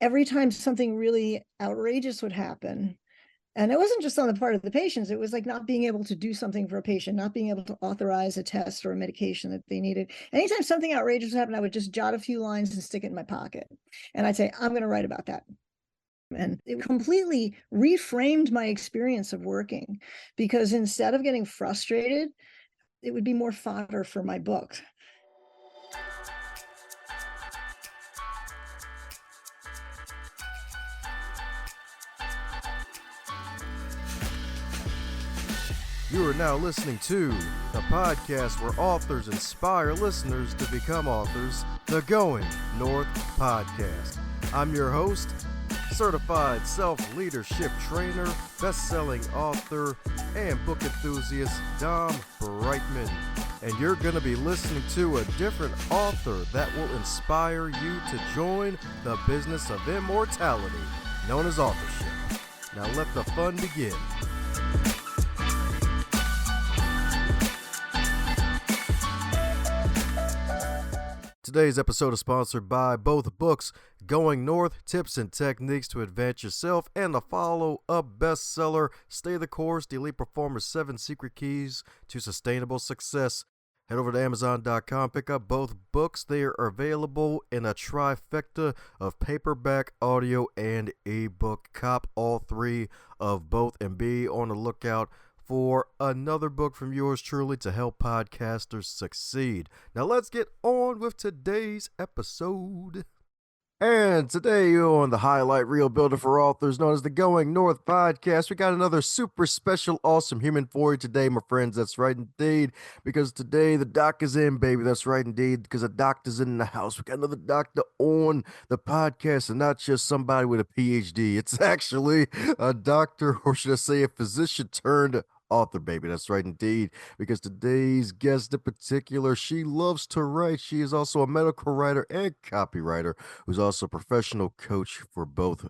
every time something really outrageous would happen, and it wasn't just on the part of the patients, it was like not being able to do something for a patient, not being able to authorize a test or a medication that they needed. Anytime something outrageous happened, I would just jot a few lines and stick it in my pocket. And I'd say, I'm going to write about that. And it completely reframed my experience of working, because instead of getting frustrated, it would be more fodder for my book. You are now listening to the podcast where authors inspire listeners to become authors, the Going North Podcast. I'm your host, certified self-leadership trainer, best-selling author, and book enthusiast, Dom Brightman. And you're going to be listening to a different author that will inspire you to join the business of immortality, known as authorship. Now let the fun begin. Today's episode is sponsored by both books, Going North, Tips and Techniques to Advance Yourself, and the follow-up bestseller, Stay the Course, The Elite Performer's 7 Secret Keys to Sustainable Success. Head over to Amazon.com, pick up both books. They are available in a trifecta of paperback, audio, and ebook. Cop all three of both and be on the lookout for another book from yours truly to help podcasters succeed. Now let's get on with today's episode. And today on the highlight reel builder for authors known as the Going North Podcast, we got another super special, awesome human for you today, my friends. That's right indeed, because today the doc is in, baby. That's right indeed, because a doctor's in the house. We got another doctor on the podcast, and not just somebody with a PhD. It's actually a doctor, or should I say a physician turned author, baby. That's right indeed, because today's guest in particular, she loves to write. She is also a medical writer and copywriter who's also a professional coach for both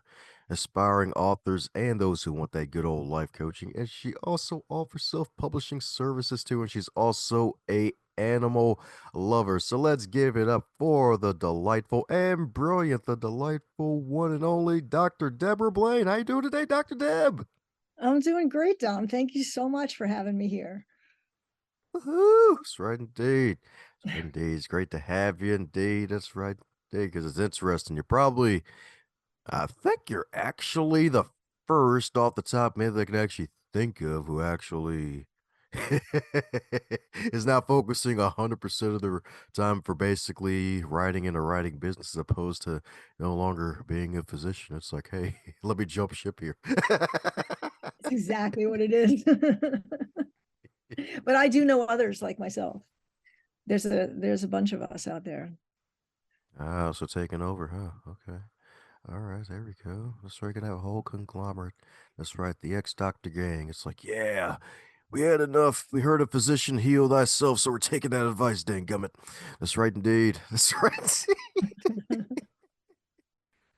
aspiring authors and those who want that good old life coaching. And she also offers self-publishing services too, and she's also a animal lover. So let's give it up for the delightful and brilliant, the delightful one and only Dr. Debra Blaine. How you doing today, Dr. Deb? I'm doing great, Dom. Thank you so much for having me here. Woohoo! That's right indeed. That's right indeed. It's great to have you indeed. That's right indeed, because it's interesting. I think you're actually the first off the top man that I can actually think of who actually is now focusing 100% of their time for basically writing in a writing business as opposed to no longer being a physician. It's like, hey, let me jump ship here. That's exactly what it is. But I do know others like myself. There's a bunch of us out there. Ah, so taking over, huh? Okay. All right, there we go. That's right, gonna have a whole conglomerate. That's right, the ex-doctor gang. It's like, yeah, we had enough. We heard a physician heal thyself, so we're taking that advice, danggummit. That's right indeed. That's right.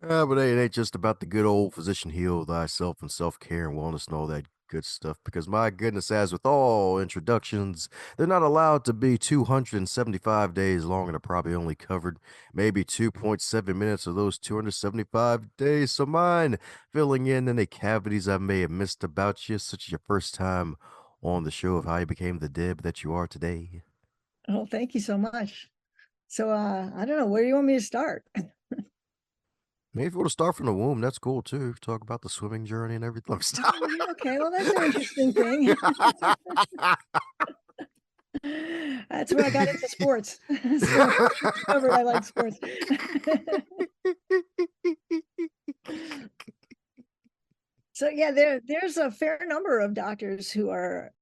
But hey, it ain't just about the good old physician heal thyself and self-care and wellness and all that good stuff. Because my goodness, as with all introductions, they're not allowed to be 275 days long, and I probably only covered maybe 2.7 minutes of those 275 days. So mine filling in any cavities I may have missed about you, such as your first time on the show of how you became the Deb that you are today. Oh, thank you so much. So I don't know, where do you want me to start? Maybe if you want to start from the womb, that's cool too. Talk about the swimming journey and everything. Stop. Oh, yeah, okay, well, that's an interesting thing. That's when I got into sports. So I discovered I like sports. So yeah, there's a fair number of doctors who are,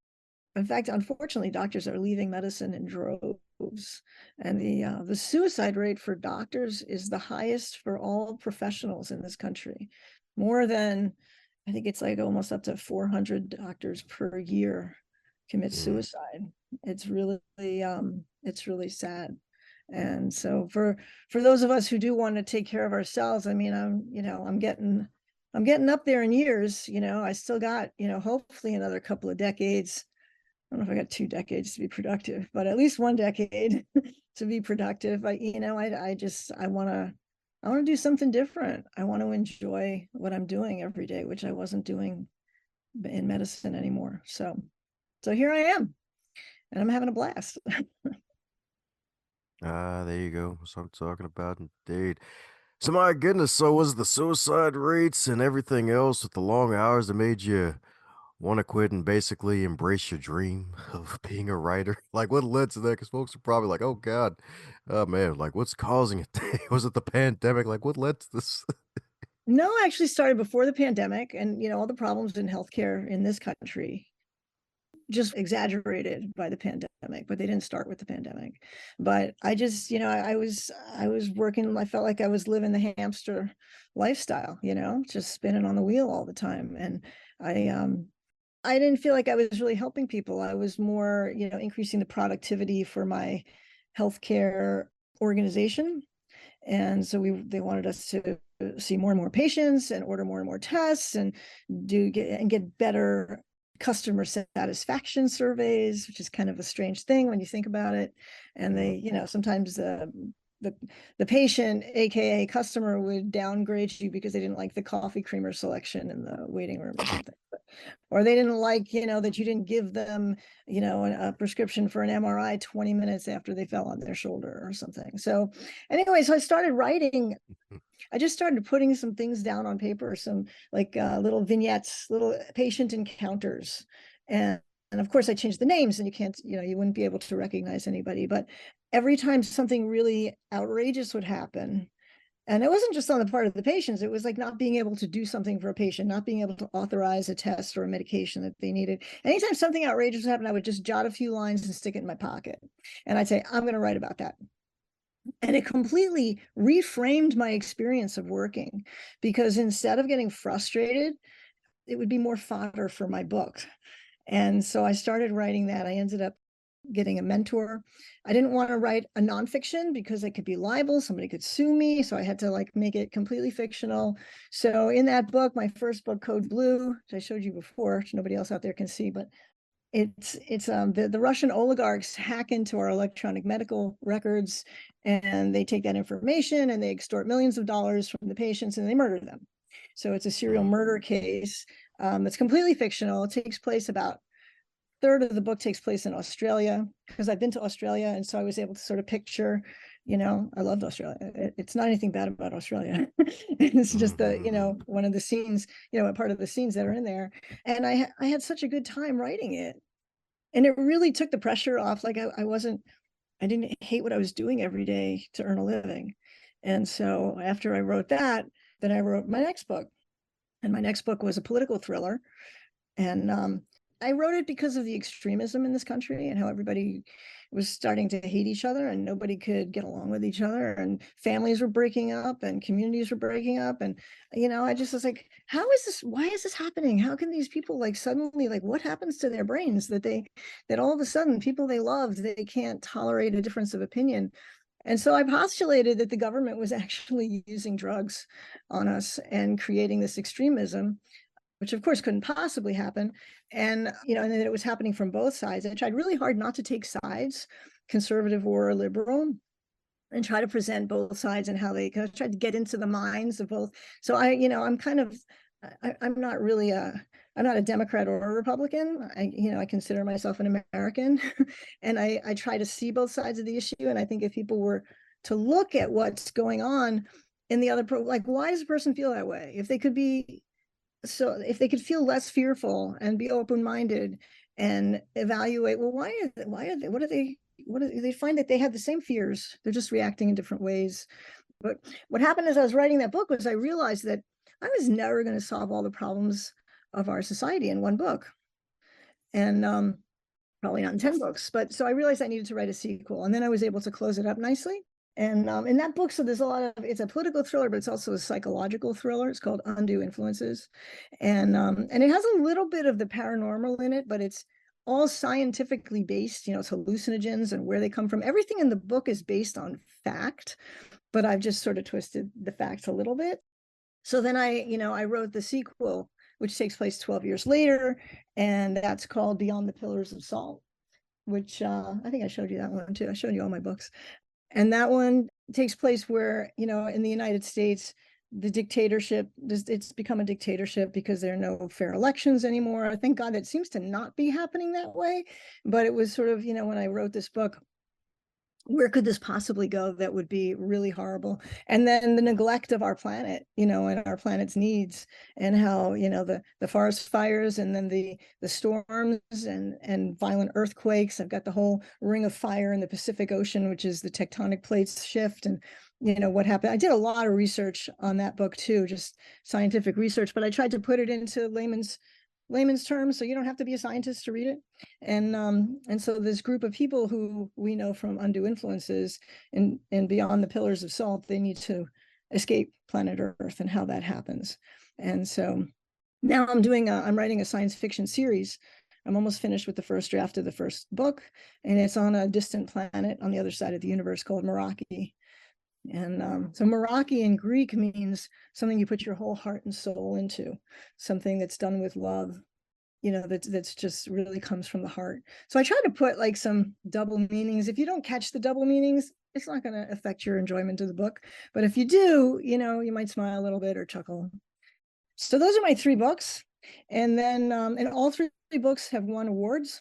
in fact, unfortunately, doctors are leaving medicine in droves, and the suicide rate for doctors is the highest for all professionals in this country. More than, I think it's like almost up to 400 doctors per year commit suicide. It's really sad. And so for those of us who do want to take care of ourselves, I mean, I'm getting up there in years. I still got, hopefully another couple of decades. I don't know if I got 2 decades to be productive, but at least 1 decade to be productive. I want I want to do something different. I want to enjoy what I'm doing every day, which I wasn't doing in medicine anymore. So here I am, and I'm having a blast. Ah, there you go. That's what I'm talking about, indeed. So my goodness, so was the suicide rates and everything else with the long hours that made you want to quit and basically embrace your dream of being a writer? Like, what led to that? Because folks are probably like, "Oh God, oh man, like what's causing it? Was it the pandemic? Like, what led to this?" No, I actually started before the pandemic, and all the problems in healthcare in this country just exaggerated by the pandemic, but they didn't start with the pandemic. But I just, I was working, I felt like I was living the hamster lifestyle, just spinning on the wheel all the time. And I didn't feel like I was really helping people. I was more, increasing the productivity for my healthcare organization. And so they wanted us to see more and more patients and order more and more tests and get better customer satisfaction surveys, which is kind of a strange thing when you think about it. And they, sometimes the the patient, aka customer, would downgrade you because they didn't like the coffee creamer selection in the waiting room or something. Or they didn't like, that you didn't give them, a prescription for an MRI 20 minutes after they fell on their shoulder or something. So anyway, so I started writing. I just started putting some things down on paper, some like little vignettes, little patient encounters. And of course I changed the names, and you can't, you wouldn't be able to recognize anybody. But every time something really outrageous would happen, and it wasn't just on the part of the patients, it was like not being able to do something for a patient, not being able to authorize a test or a medication that they needed. Anytime something outrageous happened, I would just jot a few lines and stick it in my pocket. And I'd say, I'm going to write about that. And it completely reframed my experience of working, because instead of getting frustrated, it would be more fodder for my book. And so I started writing that. I ended up getting a mentor. I didn't want to write a nonfiction because it could be libel. Somebody could sue me. So I had to make it completely fictional. So in that book, my first book, Code Blue, which I showed you before, which nobody else out there can see, but it's the Russian oligarchs hack into our electronic medical records, and they take that information and they extort millions of dollars from the patients and they murder them. So it's a serial murder case. It's completely fictional. It takes place about third of the book takes place in Australia, because I've been to Australia, and so I was able to sort of picture, I loved Australia. It's not anything bad about Australia. It's just one of the scenes, a part of the scenes that are in there. And I had such a good time writing it. And it really took the pressure off. Like I didn't hate what I was doing every day to earn a living. And so after I wrote that, then I wrote my next book. And my next book was a political thriller. And I wrote it because of the extremism in this country and how everybody was starting to hate each other and nobody could get along with each other, and families were breaking up and communities were breaking up. And I just was like, why is this happening? How can these people suddenly, what happens to their brains that all of a sudden people they loved, they can't tolerate a difference of opinion? And so I postulated that the government was actually using drugs on us and creating this extremism, which of course couldn't possibly happen. And, and then it was happening from both sides. I tried really hard not to take sides, conservative or liberal, and try to present both sides and how they kind of tried to get into the minds of both. So I'm kind of, I'm not really I'm not a Democrat or a Republican. I consider myself an American. And I try to see both sides of the issue. And I think if people were to look at what's going on in the other, why does a person feel that way? If they could feel less fearful and be open-minded and evaluate, well, they find that they have the same fears, they're just reacting in different ways. But what happened as I was writing that book was I realized that I was never going to solve all the problems of our society in one book, and probably not in 10 books. But so I realized I needed to write a sequel, and then I was able to close it up nicely. And in that book, so there's it's a political thriller, but it's also a psychological thriller. It's called Undue Influences. And it has a little bit of the paranormal in it, but it's all scientifically based. It's hallucinogens and where they come from. Everything in the book is based on fact, but I've just sort of twisted the facts a little bit. So then I wrote the sequel, which takes place 12 years later, and that's called Beyond the Pillars of Salt, which I think I showed you that one too. I showed you all my books. And that one takes place where, in the United States, the dictatorship, it's become a dictatorship because there are no fair elections anymore. Thank God that seems to not be happening that way. But it was sort of, when I wrote this book, where could this possibly go that would be really horrible? And then the neglect of our planet, and our planet's needs, and how, the forest fires, and then the storms, and violent earthquakes. I've got the whole ring of fire in the Pacific Ocean, which is the tectonic plates shift, and what happened. I did a lot of research on that book too, just scientific research, but I tried to put it into layman's terms, so you don't have to be a scientist to read it. And so this group of people who we know from undue influences and beyond the pillars of salt, they need to escape planet Earth, and how that happens. And so now I'm writing a science fiction series. I'm almost finished with the first draft of the first book, and it's on a distant planet on the other side of the universe called Meraki. And so Meraki in Greek means something you put your whole heart and soul into, something that's done with love, that's just really comes from the heart. So I try to put like some double meanings. If you don't catch the double meanings, it's not going to affect your enjoyment of the book. But if you do, you might smile a little bit or chuckle. So those are my 3 books. And then, and all 3 books have won awards,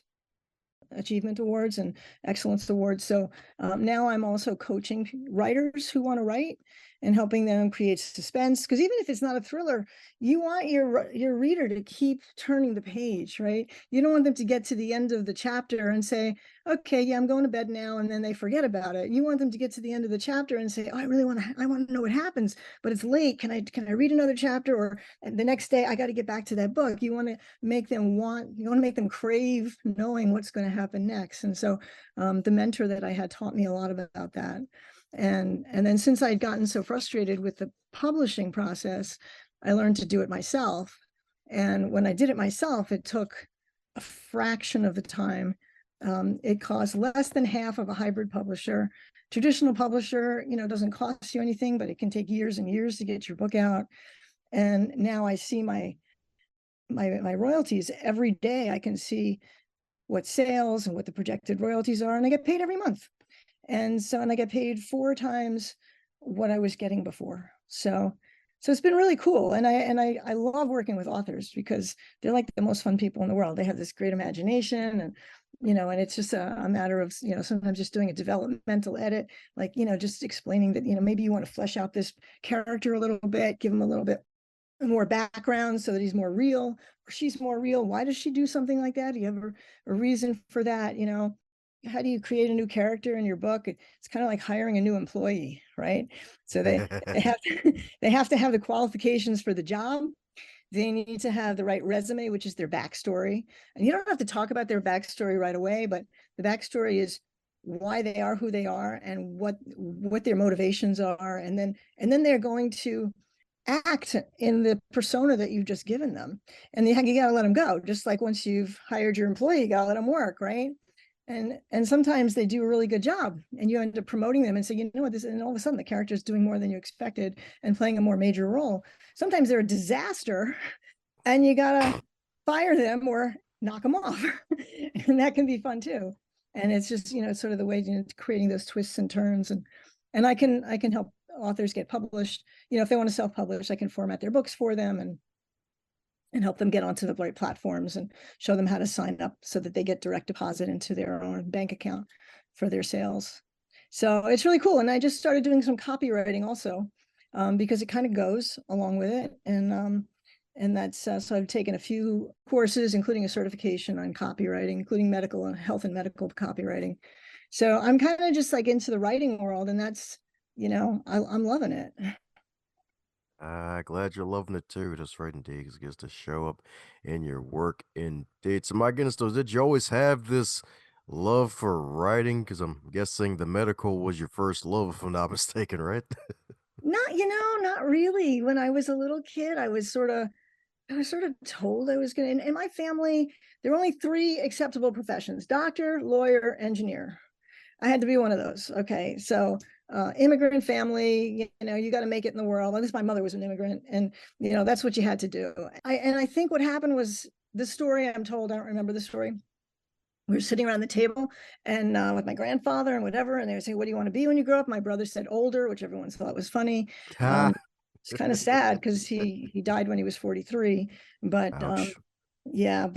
achievement awards and excellence awards. So now I'm also coaching writers who want to write and helping them create suspense, because even if it's not a thriller, you want your reader to keep turning the page, right? You don't want them to get to the end of the chapter and say, okay, yeah, I'm going to bed now, and then they forget about it. You want them to get to the end of the chapter and say, oh, I want to know what happens, but it's late. Can I read another chapter? Or the next day I got to get back to that book. You want to make them crave knowing what's going to happen next. And so the mentor that I had taught me a lot about that. And then since I'd gotten so frustrated with the publishing process, I learned to do it myself. And when I did it myself, it took a fraction of the time. It cost less than half of a hybrid publisher. Traditional publisher, doesn't cost you anything, but it can take years and years to get your book out. And now I see my royalties every day. I can see what sales and what the projected royalties are, and I get paid every month. And I get paid 4 times what I was getting before. So it's been really cool. And I love working with authors, because they're like the most fun people in the world. They have this great imagination, and and it's just a matter of, sometimes just doing a developmental edit, like, just explaining that, maybe you want to flesh out this character a little bit, give them a little bit more background so that he's more real, or she's more real. Why does she do something like that? Do you have a reason for that? How do you create a new character in your book? It's kind of like hiring a new employee, right? So they have to, they have to have the qualifications for the job. They need to have the right resume, which is their backstory. And you don't have to talk about their backstory right away, but the backstory is why they are who they are, and what their motivations are. And then they're going to act in the persona that you've just given them. And you got to let them go. Just like once you've hired your employee, you got to let them work, right? And sometimes they do a really good job, and you end up promoting them and say, you know what, this, and all of a sudden the character is doing more than you expected and playing a more major role. Sometimes they're a disaster, and you gotta fire them or knock them off. And that can be fun too. And it's just, it's sort of the way, creating those twists and turns. And I can help authors get published. If they want to self-publish, I can format their books for them and help them get onto the right platforms, and show them how to sign up so that they get direct deposit into their own bank account for their sales. So it's really cool. And I just started doing some copywriting also, because it kind of goes along with it. And that's, so I've taken a few courses, including a certification on copywriting, including medical and health and medical copywriting. So I'm kind of just like into the writing world, and that's, I'm loving it. Glad you're loving it too. That's right, indeed, 'cause it gets to show up in your work indeed. So, my goodness, though, did you always have this love for writing? Because I'm guessing the medical was your first love, if I'm not mistaken, right? Not really. When I was a little kid, I was sort of told I was going to, in my family, there were only 3 acceptable professions: doctor, lawyer, engineer. I had to be one of those. Okay. So immigrant family, you got to make it in the world. At least my mother was an immigrant, and, that's what you had to do. I think what happened was, the story I'm told, I don't remember the story, we were sitting around the table and with my grandfather and whatever, and they would say, what do you want to be when you grow up? My brother said older, which everyone thought was funny. Ah, It's kind of sad because he died when he was 43. But ouch. yeah,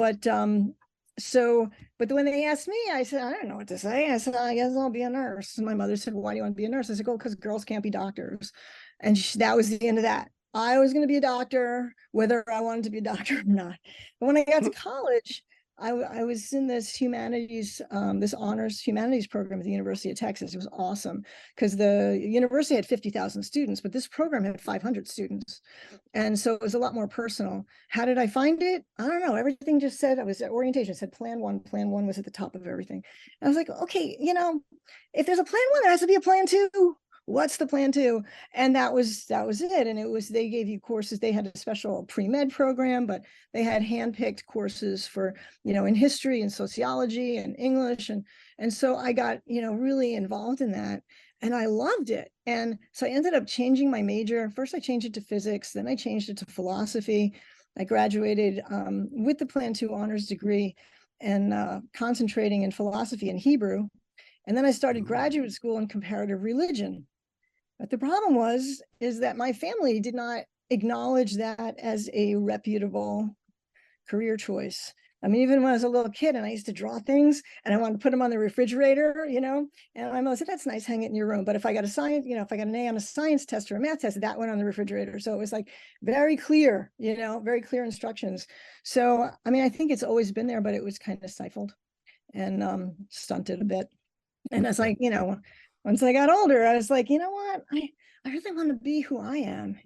so but when they asked me, I said, I don't know what to say. I said, I guess I'll be a nurse. And my mother said, why do you want to be a nurse? I said, oh, because girls can't be doctors. And that was the end of that. I was going to be a doctor, whether I wanted to be a doctor or not. But when I got to college, I was in this humanities, this honors humanities program at the University of Texas. It was awesome because the university had 50,000 students, but this program had 500 students. And so it was a lot more personal. How did I find it? I don't know. Everything just said, I was at orientation, said plan one. Plan one was at the top of everything. And I was like, okay, if there's a plan one, there has to be a plan two. What's the plan two? And that was it. And they gave you courses. They had a special pre-med program, but they had handpicked courses for, in history and sociology and English. And so I got, really involved in that. And I loved it. And so I ended up changing my major. First, I changed it to physics. Then I changed it to philosophy. I graduated with the Plan 2 honors degree and concentrating in philosophy and Hebrew. And then I started graduate school in comparative religion. But the problem is that my family did not acknowledge that as a reputable career choice. I mean, even when I was a little kid and I used to draw things and I wanted to put them on the refrigerator, and my mother said, that's nice, hang it in your room. But if I got if I got an A on a science test or a math test, that went on the refrigerator. So it was like very clear, very clear instructions. So, I mean, I think it's always been there, but it was kind of stifled and stunted a bit. And it's like, once I got older, I was like, you know what? I really want to be who I am.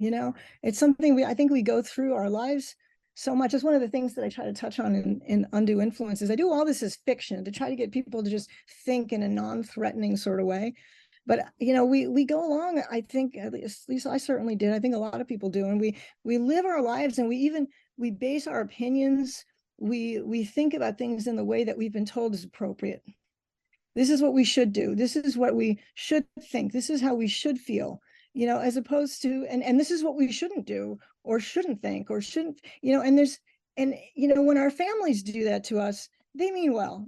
It's something I think we go through our lives so much. It's one of the things that I try to touch on in Undue Influences. I do all this as fiction to try to get people to just think in a non-threatening sort of way. But we go along. I think at least I certainly did. I think a lot of people do, and we live our lives, and we base our opinions. We think about things in the way that we've been told is appropriate. This is what we should do. This is what we should think. This is how we should feel, as opposed to, and this is what we shouldn't do or shouldn't think or shouldn't, when our families do that to us, they mean well,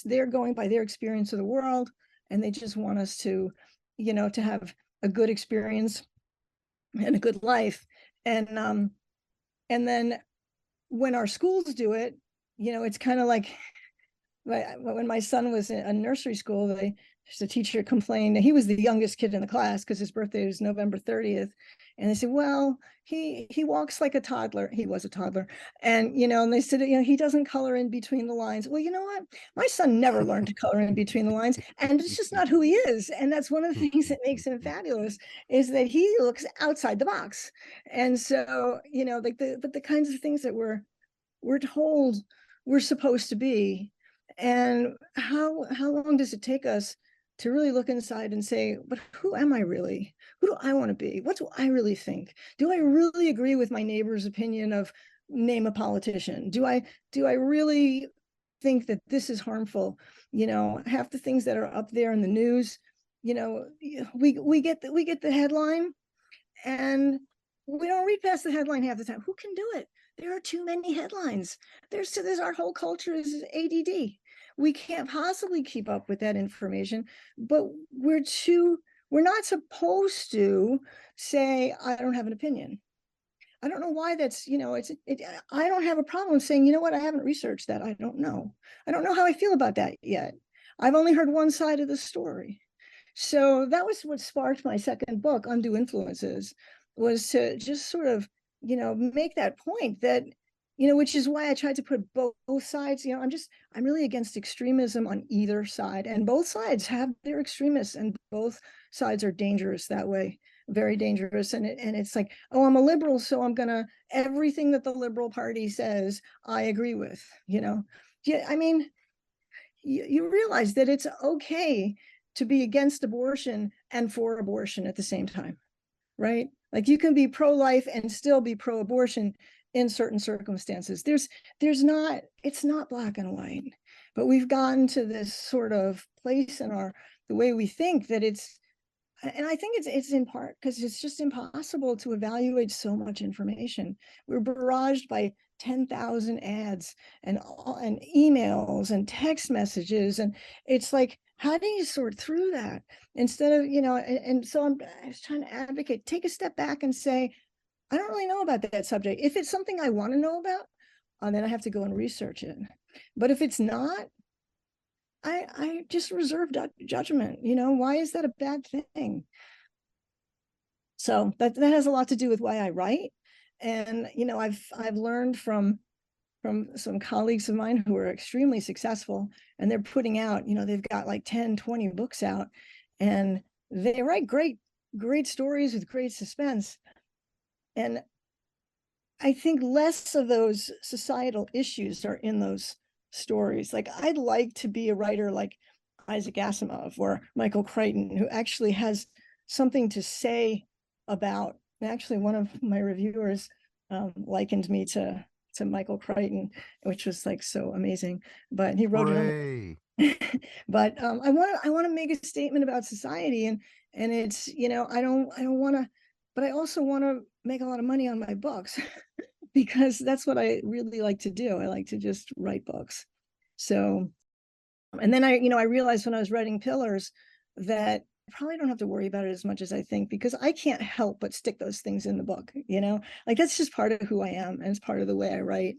they're going by their experience of the world, and they just want us to, to have a good experience and a good life. And then when our schools do it, it's kind of like, when my son was in nursery school, the teacher complained. He was the youngest kid in the class because his birthday was November 30th. And they said, well, he walks like a toddler. He was a toddler. And, and they said, he doesn't color in between the lines. Well, you know what? My son never learned to color in between the lines. And it's just not who he is. And that's one of the things that makes him fabulous, is that he looks outside the box. And so, but the kinds of things that we're told we're supposed to be. And how long does it take us to really look inside and say, but who am I really? Who do I want to be? What do I really think? Do I really agree with my neighbor's opinion of name a politician? Do I really think that this is harmful? Half the things that are up there in the news, we get the headline, and we don't read past the headline half the time. Who can do it? There are too many headlines. There's our whole culture is ADD. We can't possibly keep up with that information, but we're not supposed to say, I don't have an opinion. I don't know why that's, I don't have a problem saying, you know what, I haven't researched that. I don't know. I don't know how I feel about that yet. I've only heard one side of the story. So that was what sparked my second book, Undue Influences, was to just sort of, make that point that, which is why I tried to put both sides. I'm really against extremism on either side, and both sides have their extremists, and both sides are dangerous that way, very dangerous. And it's like, oh, I'm a liberal, so I'm gonna, everything that the liberal party says, I agree with, Yeah, I mean, you realize that it's okay to be against abortion and for abortion at the same time, right? Like, you can be pro-life and still be pro-abortion in certain circumstances. It's not black and white, but we've gotten to this sort of place in the way we think that it's And I think it's in part because it's just impossible to evaluate so much information. We're barraged by 10,000 ads and emails and text messages, and it's like, how do you sort through that instead of, and so I was trying to advocate, take a step back and say, I don't really know about that subject. If it's something I want to know about, then I have to go and research it. But if it's not, I just reserve judgment. Why is that a bad thing? So that has a lot to do with why I write. And I've learned from some colleagues of mine who are extremely successful, and they're putting out, they've got like 10, 20 books out, and they write great stories with great suspense. And I think less of those societal issues are in those stories. Like, I'd like to be a writer like Isaac Asimov or Michael Crichton, who actually has something to say about. Actually, one of my reviewers likened me to Michael Crichton, which was like so amazing. But he wrote it on. Hooray. But I want to make a statement about society, and it's, I don't want to, but I also want to make a lot of money on my books because that's what I really like to do. I like to just write books. So, and then I realized when I was writing Pillars that I probably don't have to worry about it as much as I think, because I can't help but stick those things in the book, like that's just part of who I am. And it's part of the way I write,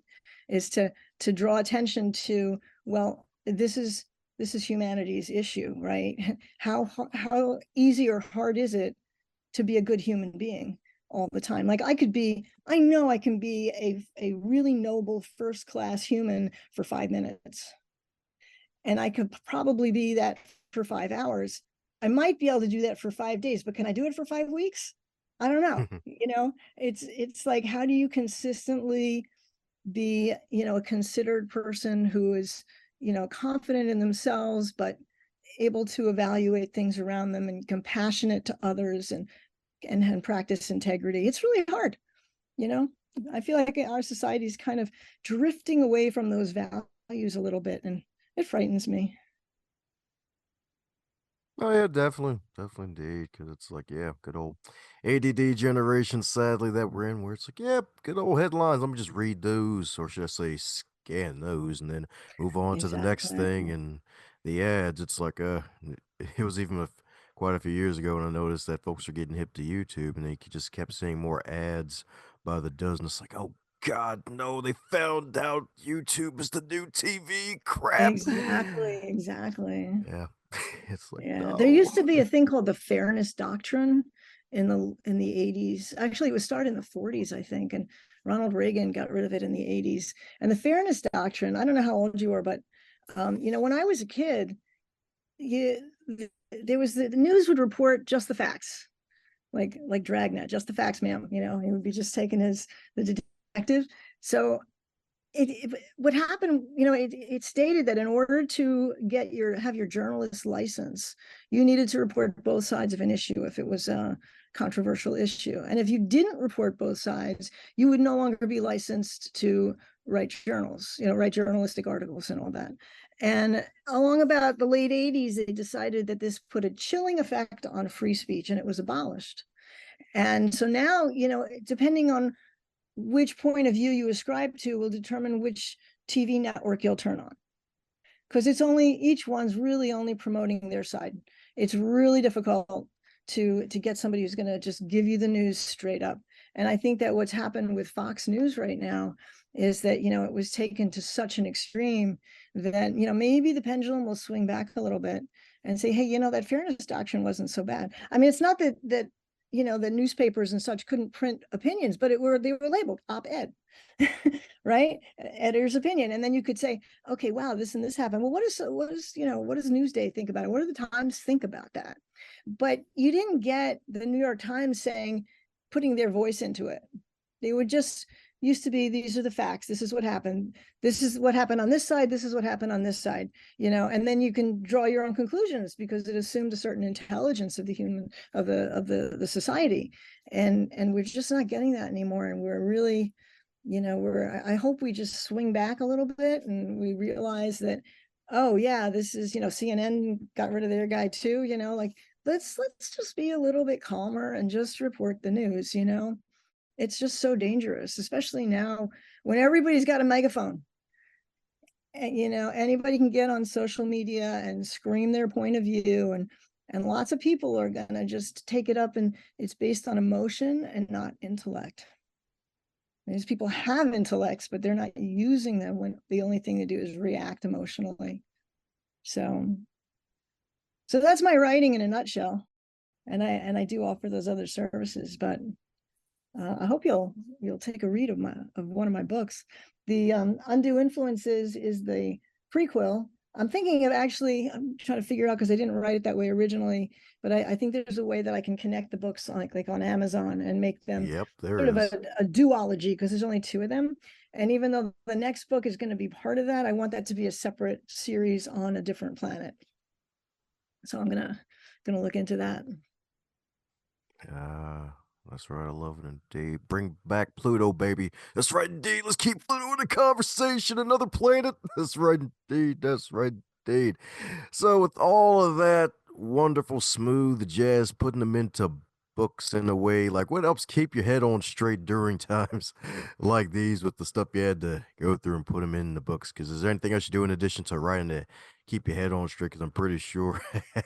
is to draw attention to, well, this is humanity's issue, right? How easy or hard is it to be a good human being all the time? Like, I know I can be a really noble first class human for 5 minutes, and I could probably be that for 5 hours. I might be able to do that for 5 days, but can I do it for 5 weeks? I don't know. It's like, how do you consistently be, a considered person who is, confident in themselves, but able to evaluate things around them and compassionate to others, and practice integrity. It's really hard. I feel like our society is kind of drifting away from those values a little bit, and it frightens me. Oh yeah, definitely, definitely indeed. Because it's like, yeah, good old ADD generation. Sadly, that we're in, where it's like, yeah, good old headlines. Let me just read those, or should I say, scan those, and then move on to the next Exactly. thing. And the ads, it's like, it was even quite a few years ago when I noticed that folks are getting hip to YouTube, and they just kept seeing more ads by the dozen. It's like, oh God, no! They found out YouTube is the new TV. Crap. Exactly. Yeah. It's like, Yeah, there no. used to be a thing called the fairness doctrine in the 80s. Actually, it was started in the 40s, I think, and Ronald Reagan got rid of it in the 80s. And the fairness doctrine, I don't know how old you are, but when I was a kid, there was the news would report just the facts, like Dragnet, just the facts, ma'am. He would be just taking the detective. So what happened, it stated that in order to have your journalist license, you needed to report both sides of an issue if it was a controversial issue. And if you didn't report both sides, you would no longer be licensed to write write journalistic articles and all that. And along about the late 80s, they decided that this put a chilling effect on free speech, and it was abolished. And so now, depending on which point of view you ascribe to will determine which TV network you'll turn on, because each one's really only promoting their side. It's really difficult to get somebody who's going to just give you the news straight up. And I think that what's happened with Fox News right now is that, it was taken to such an extreme that, maybe the pendulum will swing back a little bit and say, hey, that fairness doctrine wasn't so bad. I mean, it's not that the newspapers and such couldn't print opinions, but they were labeled op-ed, right? Editor's opinion. And then you could say, okay, wow, this and this happened. Well, what does Newsday think about it? What do the Times think about that? But you didn't get the New York Times putting their voice into it. They would just used to be, these are the facts. This is what happened. This is what happened on this side. This is what happened on this side, and then you can draw your own conclusions because it assumed a certain intelligence of the society. And we're just not getting that anymore. And we're really, I hope we just swing back a little bit and we realize that, oh yeah, this is, CNN got rid of their guy too, like let's just be a little bit calmer and just report the news, you know. It's just so dangerous, especially now when everybody's got a megaphone. And, you know, anybody can get on social media and scream their point of view, and lots of people are gonna just take it up, and it's based on emotion and not intellect. These people have intellects, but they're not using them when the only thing they do is react emotionally. So that's my writing in a nutshell. And I do offer those other services, but I hope you'll take a read of one of my books. The Undue Influences is the prequel. I'm thinking of actually, I'm trying to figure out, because I didn't write it that way originally, but I think there's a way that I can connect the books like on Amazon and make them Yep, there sort of is. a duology, because there's only two of them. And even though the next book is going to be part of that, I want that to be a separate series on a different planet. So I'm gonna look into that. That's right. I love it indeed. Bring back Pluto, baby. That's right indeed. Let's keep Pluto in the conversation. Another planet. That's right indeed. That's right indeed. So, with all of that wonderful, smooth jazz, putting them into books in a way, like what helps keep your head on straight during times like these with the stuff you had to go through and put them in the books? Because is there anything else you do in addition to writing to keep your head on straight? Because I'm pretty sure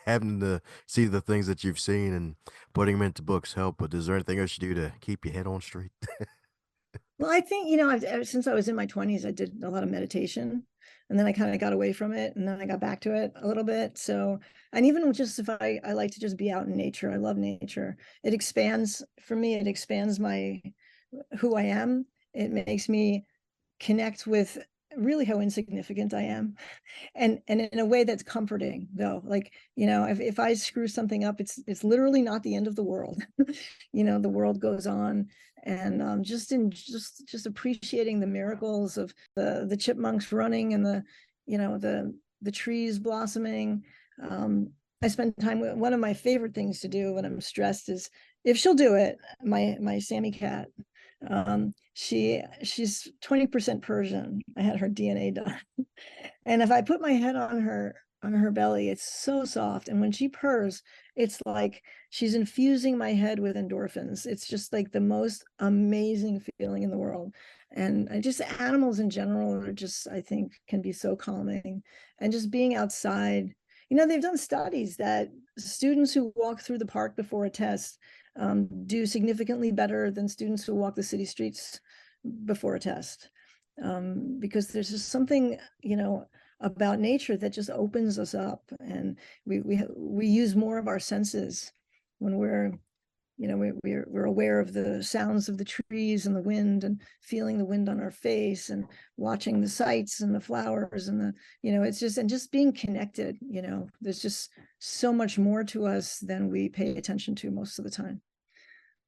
having to see the things that you've seen and putting them into books help. But is there anything else you do to keep your head on straight? Well, I think, you know, since I was in my 20s, I did a lot of meditation, and then I kind of got away from it, and then I got back to it a little bit. So, and even just if I like to just be out in nature, I love nature. It expands, for me, it expands my who I am. It makes me connect with really how insignificant I am, and in a way that's comforting, though. Like, you know, if I screw something up, it's literally not the end of the world. You know, the world goes on. And just appreciating the miracles of the chipmunks running, and the trees blossoming. I spend time with, one of my favorite things to do when I'm stressed is, if she'll do it, my Sammy cat. She's 20% Persian. I had her DNA done. And if I put my head on her belly, it's so soft. And when she purrs, it's like she's infusing my head with endorphins. It's just like the most amazing feeling in the world. And just animals in general are just, I think, can be so calming. And just being outside, you know, they've done studies that students who walk through the park before a test do significantly better than students who walk the city streets before a test. Because there's just something, you know, about nature that just opens us up, and we use more of our senses when we're, you know, we're aware of the sounds of the trees and the wind, and feeling the wind on our face, and watching the sights and the flowers, and the, you know, it's just, and just being connected. You know, there's just so much more to us than we pay attention to most of the time.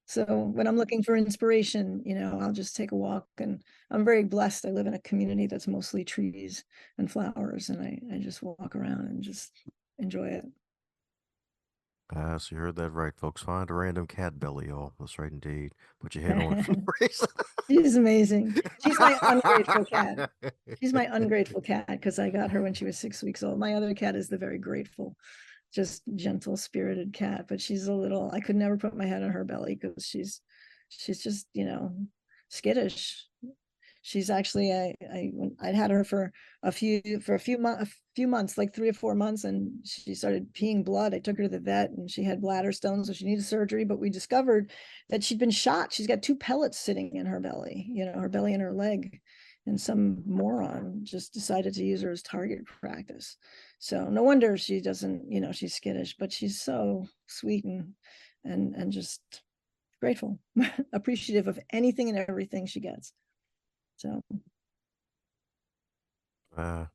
So when I'm looking for inspiration, you know, I'll just take a walk, and I'm very blessed. I live in a community that's mostly trees and flowers, and I just walk around and just enjoy it. So you heard that right, folks. Find a random cat belly, y'all. That's right indeed. Put your head on it for no reason. She's amazing. She's my ungrateful cat. She's my ungrateful cat, because I got her when she was 6 weeks old. My other cat is the very grateful, just gentle spirited cat, but she's a little, I could never put my head on her belly, because she's just, you know, skittish. She's actually, I'd had her for a few months, like 3 or 4 months, and she started peeing blood. I took her to the vet, and she had bladder stones, so she needed surgery. But we discovered that she'd been shot. She's got two pellets sitting in her belly, you know, her belly and her leg. And some moron just decided to use her as target practice. So no wonder she doesn't, you know, she's skittish, but she's so sweet and just grateful, appreciative of anything and everything she gets. So Uh,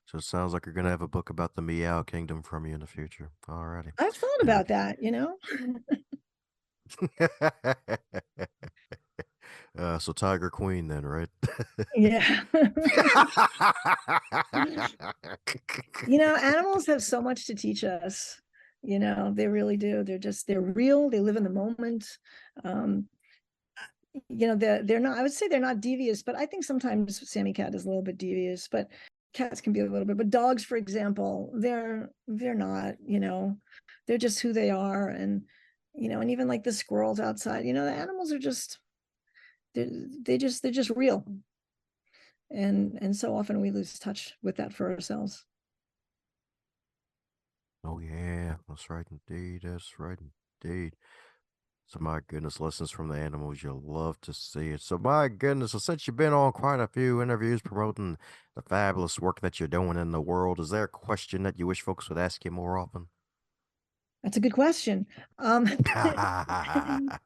so it sounds like you're gonna have a book about the Meow Kingdom from you in the future. Alrighty. I've thought Now, about that, you know? so Tiger Queen then, right? Yeah. You know, animals have so much to teach us. You know, they really do. They're real. They live in the moment. Um, you know, they're not, I would say they're not devious, but I think sometimes Sammy Cat is a little bit devious, but cats can be a little bit. But dogs, for example, they're not, you know, they're just who they are. And, and even like the squirrels outside, the animals are just, they're just real. And so often we lose touch with that for ourselves. Oh yeah, that's right indeed. That's right indeed. So my goodness, lessons from the animals, you'll love to see it. So my goodness, so since you've been on quite a few interviews promoting the fabulous work that you're doing in the world, is there a question that you wish folks would ask you more often? That's a good question.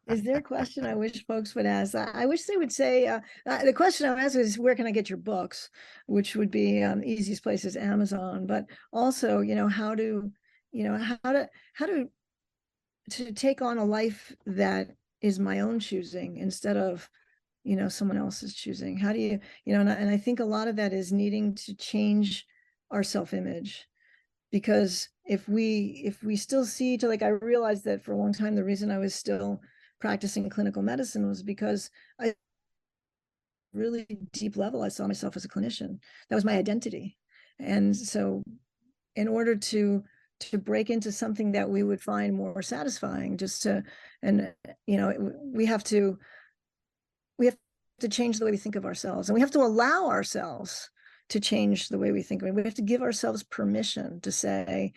Is there a question I wish folks would ask? I wish they would say, the question I would ask is, where can I get your books? Which would be easiest place is Amazon, but also, how to, how to take on a life that is my own choosing instead of, someone else's choosing. How do you, and I think a lot of that is needing to change our self-image, because if we still see to, like, I realized that for a long time the reason I was still practicing clinical medicine was because I really deep level I saw myself as a clinician. That was my identity. And so in order to break into something that we would find more satisfying, just to, and we have to change the way we think of ourselves, and we have to allow ourselves to change the way we think. I mean, we have to give ourselves permission to say,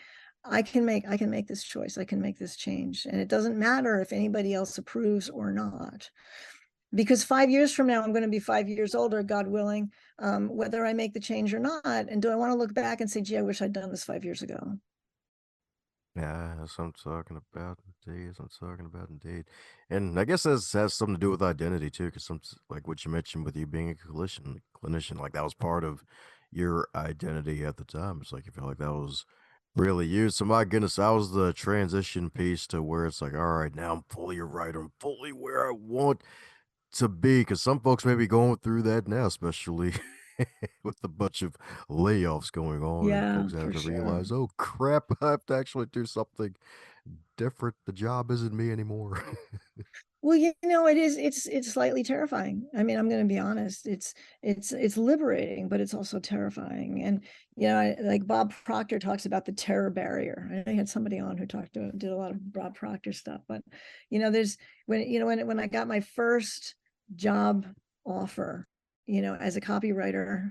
I can make this choice, I can make this change, and it doesn't matter if anybody else approves or not, because 5 years from now I'm going to be 5 years older, God willing, whether I make the change or not. And do I want to look back and say, gee, I wish I'd done this 5 years ago? Yeah, that's what I'm talking about indeed. That's what I'm talking about indeed. And I guess that has something to do with identity too, because some like what you mentioned with you being a clinician, like that was part of your identity at the time. It's like you feel like that was really you. So my goodness, that was the transition piece to where it's like, all right, now I'm fully a writer. I'm fully where I want to be, because some folks may be going through that now, especially with a bunch of layoffs going on, and Yeah, folks have for to sure. realize, oh crap, I have to actually do something different. The job isn't me anymore. Well, it is, it's slightly terrifying. I mean, I'm going to be honest. It's liberating, but it's also terrifying. And, like Bob Proctor talks about the terror barrier. I had somebody on who did a lot of Bob Proctor stuff, but, there's when I got my first job offer, as a copywriter,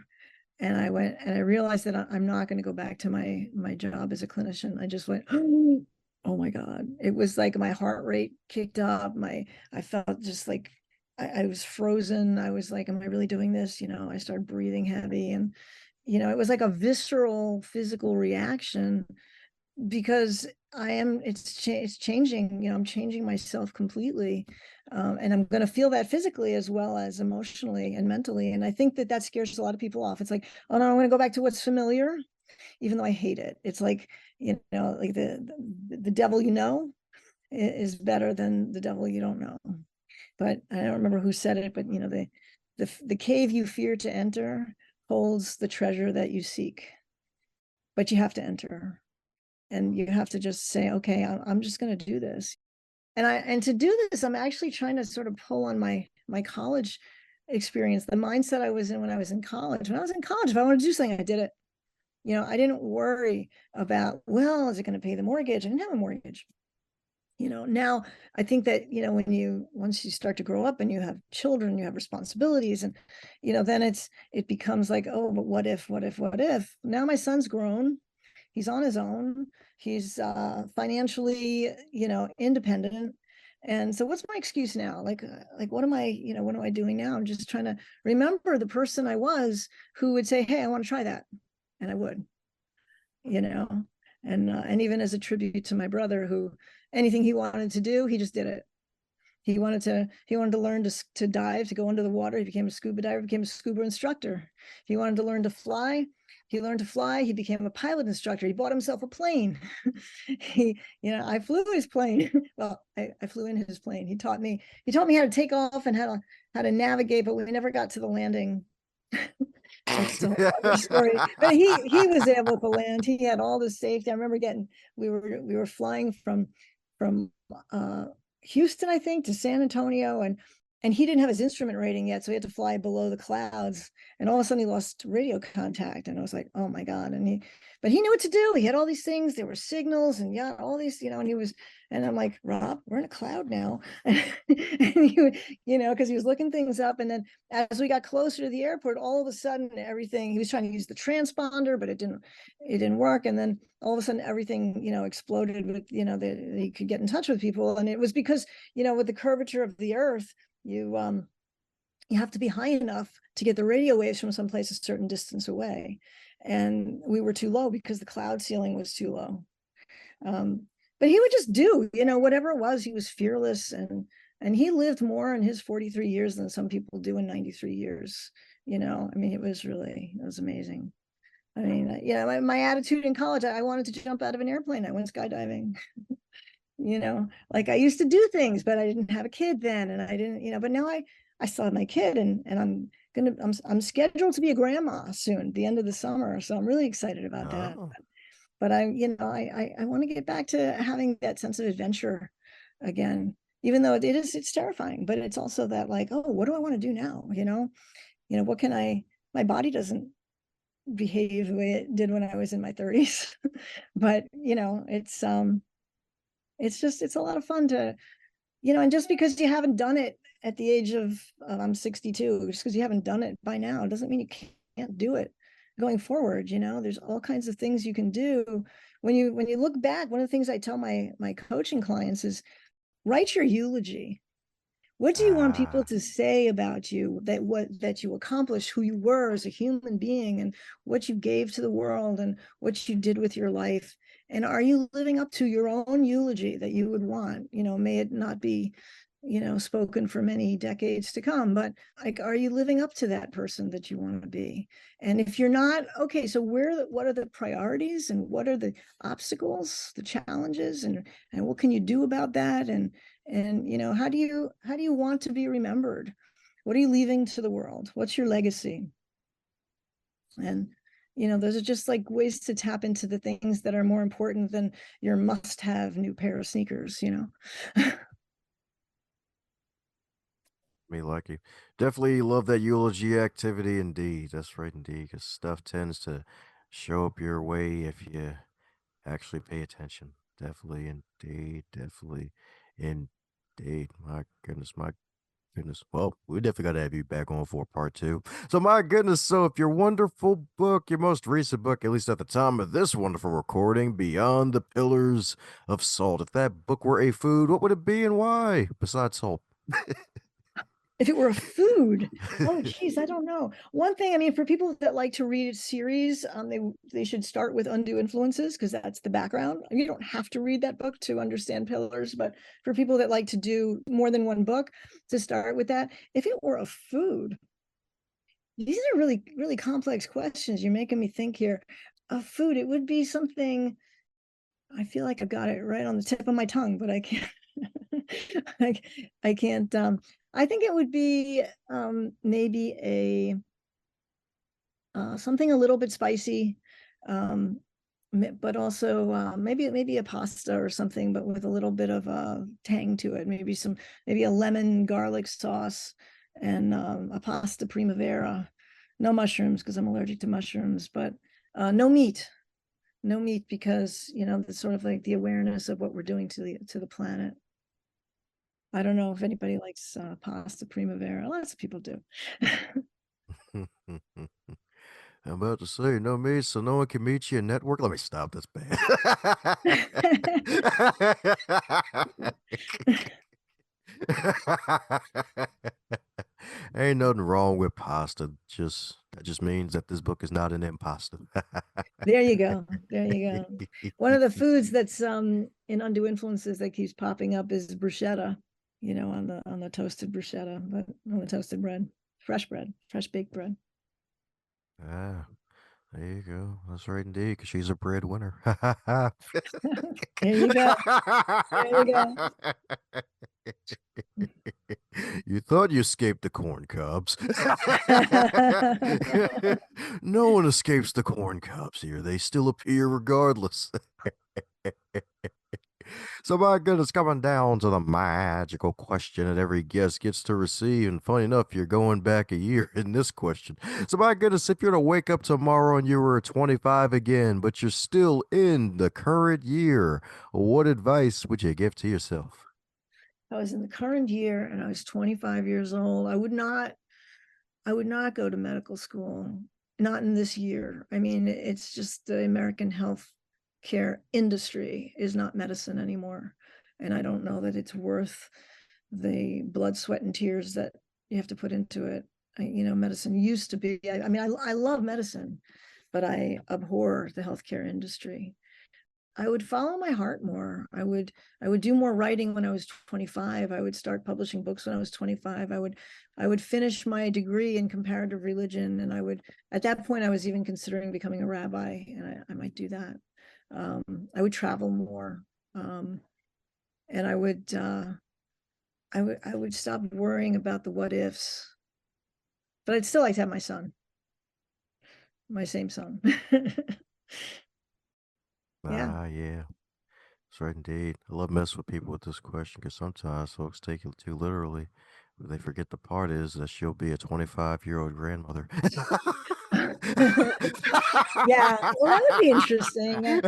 and I went and I realized that I'm not going to go back to my job as a clinician. I just went, oh my God. It was like my heart rate kicked up. I felt just like I was frozen. I was like, am I really doing this? I started breathing heavy, and, it was like a visceral physical reaction, because it's changing, I'm changing myself completely. And I'm going to feel that physically as well as emotionally and mentally. And I think that scares a lot of people off. It's like, oh no, I'm going to go back to what's familiar, even though I hate it. It's like, like the devil is better than the devil you don't know. But I don't remember who said it, but the cave you fear to enter holds the treasure that you seek. But you have to enter, and you have to just say, okay, I'm just going to do this. And to do this, I'm actually trying to sort of pull on my college experience, the mindset I was in when I was in college. When I was in college, if I wanted to do something, I did it. I didn't worry about, well, is it going to pay the mortgage? I didn't have a mortgage. Now I think that, once you start to grow up and you have children, you have responsibilities, and, then it becomes like, oh, but what if? Now my son's grown. He's on his own. He's financially, independent. And so what's my excuse now? Like what am I doing now? I'm just trying to remember the person I was who would say, hey, I want to try that. And I would, you know, and even as a tribute to my brother, who anything he wanted to do, he just did it. He wanted to learn to dive, to go under the water. He became a scuba diver, became a scuba instructor. He wanted to learn to fly. He learned to fly. He became a pilot instructor. He bought himself a plane. I flew his plane. Well, I flew in his plane. He taught me how to take off and how to navigate, but we never got to the landing. That's a whole other story. But he was able to land. He had all the safety. I remember we were flying from Houston, I think, to San Antonio, and and he didn't have his instrument rating yet, so he had to fly below the clouds, and all of a sudden he lost radio contact, and I was like, oh my God. But he knew what to do. He had all these things, there were signals and yeah, all these, and I'm like, Rob, we're in a cloud now. And because he was looking things up, and then as we got closer to the airport, all of a sudden everything, he was trying to use the transponder, but it didn't work, and then all of a sudden everything exploded with that he could get in touch with people, and it was because with the curvature of the earth, you have to be high enough to get the radio waves from someplace a certain distance away, and we were too low because the cloud ceiling was too low. But he would just do whatever it was. He was fearless, and he lived more in his 43 years than some people do in 93 years. It was amazing. My attitude in college, I wanted to jump out of an airplane. I went skydiving. Like I used to do things, but I didn't have a kid then, and I didn't, but now I still have my kid, and I'm scheduled to be a grandma soon, at the end of the summer, so I'm really excited about that. But I want to get back to having that sense of adventure again, even though it's terrifying, but it's also that, like, oh, what do I want to do now? What can my body doesn't behave the way it did when I was in my 30s. But it's a lot of fun to, and just because you haven't done it at the age of, I'm 62, just because you haven't done it by now doesn't mean you can't do it going forward. There's all kinds of things you can do. When you look back, one of the things I tell my coaching clients is, write your eulogy. What do you want people to say about you, that you accomplished, who you were as a human being, and what you gave to the world, and what you did with your life? And are you living up to your own eulogy that you would want? May it not be, spoken for many decades to come, but like, are you living up to that person that you want to be? And if you're not, okay, so what are the priorities, and what are the obstacles, the challenges, and what can you do about that? And how do you want to be remembered? What are you leaving to the world? What's your legacy? And those are just like ways to tap into the things that are more important than your must-have new pair of sneakers. Me lucky. Definitely love that eulogy activity indeed. That's right indeed, because stuff tends to show up your way if you actually pay attention. Definitely indeed. Definitely indeed. My goodness. Well, we definitely got to have you back on for part two. So, my goodness. So, if your wonderful book, your most recent book, at least at the time of this wonderful recording, Beyond the Pillars of Salt, if that book were a food, what would it be and why, besides salt? If it were a food, oh geez, I don't know. One thing, for people that like to read a series, they should start with Undue Influences, because that's the background. You don't have to read that book to understand pillars, but for people that like to do more than one book, to start with that. If it were a food, these are really, really complex questions. You're making me think here. A food, it would be something, I feel like I've got it right on the tip of my tongue, but I can't. I can't. I think it would be maybe a something a little bit spicy, but also maybe a pasta or something, but with a little bit of a tang to it. Maybe a lemon garlic sauce, and a pasta primavera. No mushrooms, because I'm allergic to mushrooms, but no meat. No meat, because it's sort of like the awareness of what we're doing to the planet. I don't know if anybody likes pasta primavera. Lots of people do. I'm about to say, no meat, so no one can meet you in network. Let me stop. That's bad. Ain't nothing wrong with pasta. That just means that this book is not an imposter. There you go. There you go. One of the foods that's in Undue Influences that keeps popping up is bruschetta, on the toasted bruschetta, but on the toasted bread, fresh baked bread. Ah, there you go. That's right indeed, because she's a breadwinner. There you go. There you go. You thought you escaped the corn cobs. No one escapes the corn cobs here. They still appear regardless. So, my goodness, coming down to the magical question that every guest gets to receive. And funny enough, you're going back a year in this question. So, my goodness, if you're to wake up tomorrow and you were 25 again, but you're still in the current year, what advice would you give to yourself? I was in the current year and I was 25 years old. I would not go to medical school, not in this year. I mean, it's just the American health care industry is not medicine anymore. And I don't know that it's worth the blood, sweat, and tears that you have to put into it. Medicine used to be, I love medicine, but I abhor the healthcare industry. I would follow my heart more. I would do more writing when I was 25. I would start publishing books when I was 25. I would finish my degree in comparative religion, and at that point I was even considering becoming a rabbi, and I might do that. I would travel more, and I would stop worrying about the what ifs. But I'd still like to have my son, my same son. Yeah. Ah, yeah. That's right, indeed. I love messing with people with this question because sometimes folks take it too literally. But they forget the part is that she'll be a 25-year-old grandmother. Yeah, well, that would be interesting.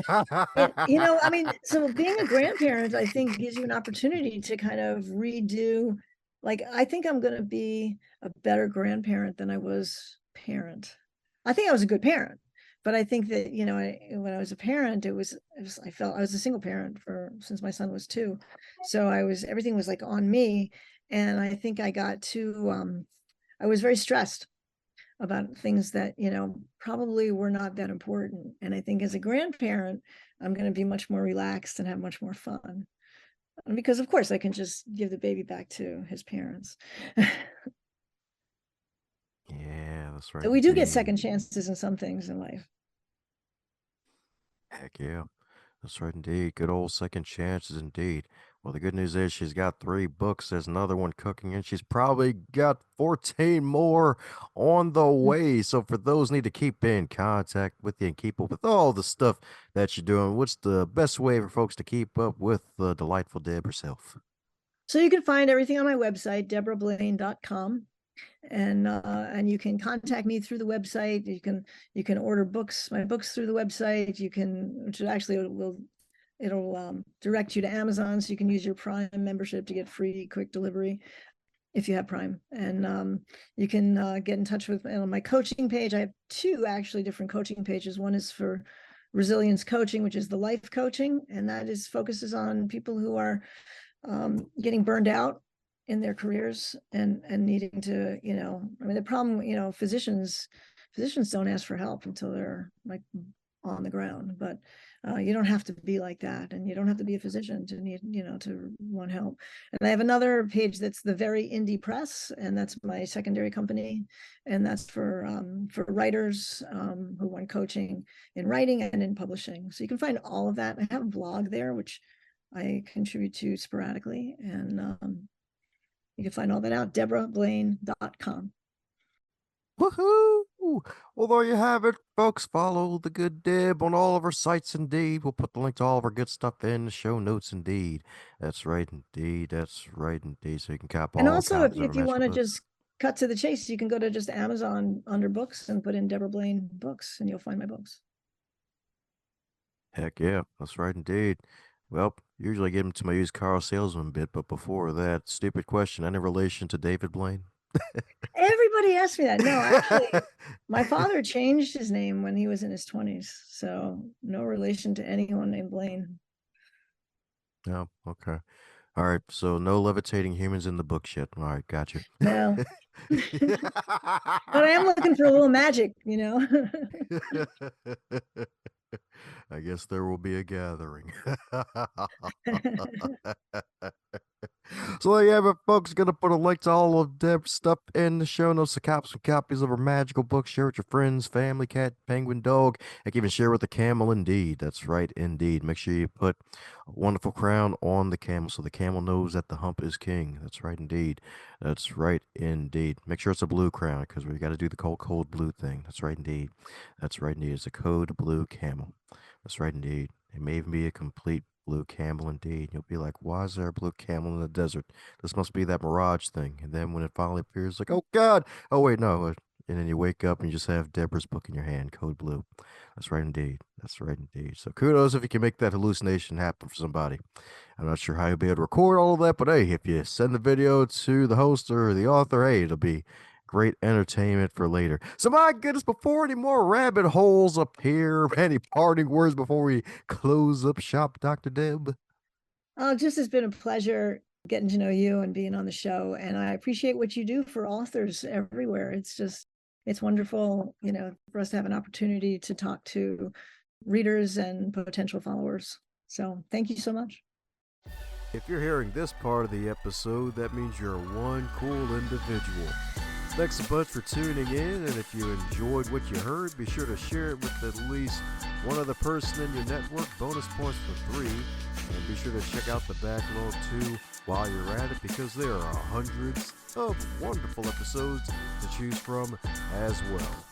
So being a grandparent, I think, gives you an opportunity to kind of redo. Like, I think I'm going to be a better grandparent than I was parent. I think I was a good parent, but I think that, when I was a parent, I felt I was a single parent since my son was 2. So everything was like on me. And I think I was very stressed about things that probably were not that important. And I think as a grandparent, I'm going to be much more relaxed and have much more fun, because of course I can just give the baby back to his parents. Yeah, that's right, So we do get indeed. second chances in some things in life. Heck yeah. That's right, indeed. Good old second chances, indeed. Well, the good news is she's got 3 books. There's another one cooking, and she's probably got 14 more on the way. So, for those who need to keep in contact with you and keep up with all the stuff that you're doing, what's the best way for folks to keep up with the delightful Deb herself? So you can find everything on my website, debrablaine.com. And you can contact me through the website. You can order my books through the website. Which actually will it'll direct you to Amazon, so you can use your Prime membership to get free quick delivery if you have Prime. And you can get in touch with me on my coaching page. I have 2 actually different coaching pages. One is for resilience coaching, which is the life coaching, and that focuses on people who are getting burned out in their careers and needing to, the problem, physicians don't ask for help until they're like on the ground. But you don't have to be like that, and you don't have to be a physician to need, to want help. And I have another page that's the Very Indie Press, and that's my secondary company, and that's for writers who want coaching in writing and in publishing. So you can find all of that. I have a blog there, which I contribute to sporadically, and you can find all that out, debrablaine.com. Woohoo! Well, there you have it, folks. Follow the good Deb on all of her sites, indeed. We'll put the link to all of her good stuff in the show notes, indeed. That's right, indeed. That's right, indeed. So you can cop And all also, if, copies of her if you magical want to books. just cut to the chase, you can go to just Amazon under books and put in Debra Blaine books, and you'll find my books. Heck yeah, that's right, indeed. Well, usually I get into my used car salesman bit, but before that, stupid question. Any relation to David Blaine? Everybody asks me that. No, actually, my father changed his name when he was in his 20s, so no relation to anyone named Blaine. No, okay. All right, so no levitating humans in the books yet. All right, gotcha. No. But I am looking for a little magic, I guess there will be a gathering. So there you have it, folks. Gonna put a link to all of Deb's stuff in the show notes. So cop some copies of her magical book. Share with your friends, family, cat, penguin, dog. I can even share with the camel. Indeed, that's right. Indeed, make sure you put a wonderful crown on the camel so the camel knows that the hump is king. That's right. Indeed, that's right. Indeed, make sure it's a blue crown because we got to do the cold blue thing. That's right. Indeed, that's right. Indeed, it's a code blue camel. That's right. Indeed. It may even be a complete blue camel indeed. You'll be like, why is there a blue camel in the desert? This must be that mirage thing. And then when it finally appears, like, oh God, oh wait, no. And then you wake up and you just have Debra's book in your hand, Code Blue. That's right indeed. That's right indeed. So kudos if you can make that hallucination happen for somebody. I'm not sure how you'll be able to record all of that, but hey, if you send the video to the host or the author, hey, it'll be great entertainment for later. So my goodness, before any more rabbit holes appear, any parting words before we close up shop, Dr. Deb? Oh, just has been a pleasure getting to know you and being on the show. And I appreciate what you do for authors everywhere. It's wonderful, for us to have an opportunity to talk to readers and potential followers. So thank you so much. If you're hearing this part of the episode, that means you're one cool individual. Thanks a bunch for tuning in, and if you enjoyed what you heard, be sure to share it with at least one other person in your network. Bonus points for 3. And be sure to check out the backlog too while you're at it, because there are hundreds of wonderful episodes to choose from as well.